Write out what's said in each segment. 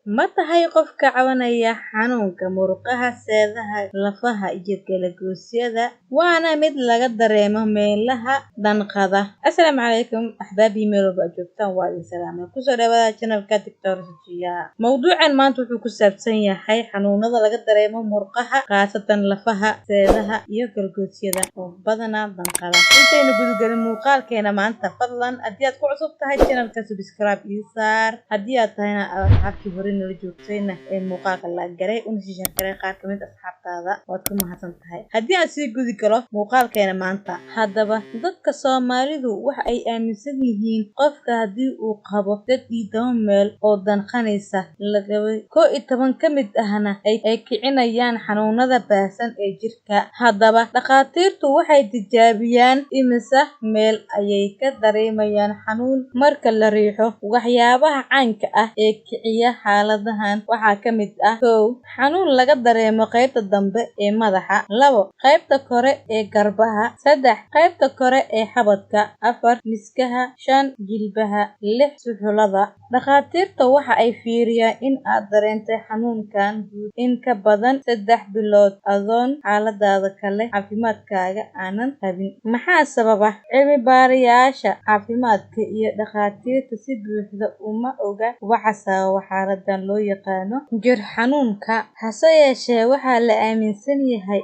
Ma tahay qof ka cabanaya xanuunka murqaha, seedaha, lafaha iyo kala-goosyada? Waana mid laga dareemo meelaha danqada. Assalaamu calaykum axbaabii meel walba aad joogtaan waa idin salaamay. Kusoo dhawaada channelka Dr. Sujiya. Mawduucan maanta wuxuu ku saabsan yahay xanuunada laga dareemo murqaha, khaasatan lafaha, seedaha iyo kala-goosyada oo badanaa danqada. Intaynu gudagelin muuqaalkeena maanta, fadlan haddii aad ku cusub tahay channelka subscribe ii saar. Haddii aad tahayna asxaabtii hore nala joogtayna ee muuqaalka la garay una sii share qaar ka mid asxaabtaada waad ku mahadsan tahay. Haddii aan sii gudi karo muuqaalkeena maanta, haddaba dadka Soomaalidu waxa ay aaminsan yihiin qofka haddii uu qabo 12 meel oo danqanaysa laga 11 ka mid ahna ay kicinayaan xanuunada baahsan ee jirka. Haddaba dhakhaatiirtu waxay tijaabiyaan imisa meel ayay ka dareemayaan xanuun marka la riixo. Waxyaabaha caanka ah ee kiciya xaaladahan waxaa ka mid ah: 1. Xanuun laga dareemo qaybta dambe ee madaxa. 2. Qaybta kore ee garbaha. 3. Qaybta kore ee xabadka. 4. Miskaha. 5. Jilbaha. 6. Suxullada. Dhakhaatiirta waxa ay fiiriyaan in aad dareentay xanuunkan guud in ka badan 3 bilood adoon xaaladaada kale caafimaadkaaga aanan qabin. Maxaa sababa? Cilmi-baarayaasha caafimaadka iyo dhakhaatiirta si buuxda uma oga waxa sababa xaaladan loo yaqaano jir xanuunka. Hase yeeshee, waxaa la aaminsan yahay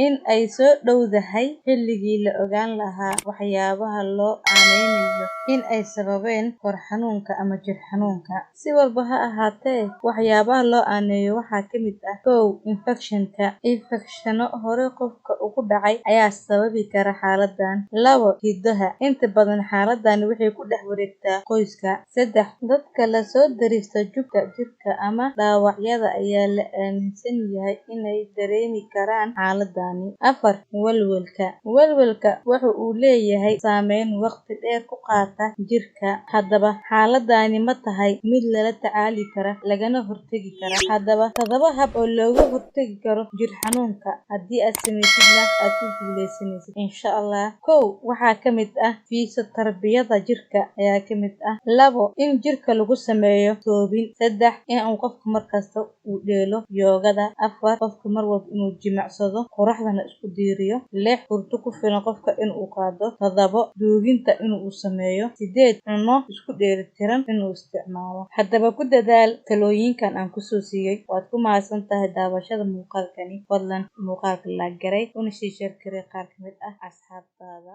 in ay soo dhowdahay xilligii la ogaan lahaa waxyaabaha loo aaneynayo in ay sababeen kor xanuunka ama jir xanuunka. Si walba ha ahaatee, waxyaabaha loo aaneeyo waxaa ka mid ah: 1. Infekshanka. Infekshanno hore qofka ugu dhacay ayaa sababi kara xaaladan. 2. Hiddaha. Inta badan xaaladani waxay ku dhex wareegtaa qoyska. 3. Dadka la soo darista jugta jirka ama dhaawacyada ayaa la aaminsan yahay inay dareemi karaan xaaladani. 4. Walwalka. Walwalka waxa uu leeyahay saameyn waqti dheer ku qaata jirka. Haddaba xaaladani ma tahay mid lala tacaali kara lagana hortagi kara? Haddaba 7 hab oo looga hortagi karo jir xanuunka haddii aad samaysidna aad ku guuleysanaysid insha Allah. 1. Waxaa ka mid ah fiisioterabiyada jirka ayaa ka mid ah. 2. In jirka lagu sameeyo toobin. 3. In uu qofku markasta uu dheelo yoogada. 4. Qofku mar walba inuu jimicsado, qoraxdana isku diiriyo. 6. Hurdo ku filan qofka inuu qaado. 7. Duuginta inuu sameeyo. 8. Cunno isku dheelitiran inuu isticmaalo. Haddaba ku dadaal talooyinkan aan ku soo siiyay. Waad ku mahadsan tahay daawashada muuqaalkani. Fadlan muuqaalka la garay una sii share qaar ka mid ah asxaabtaada.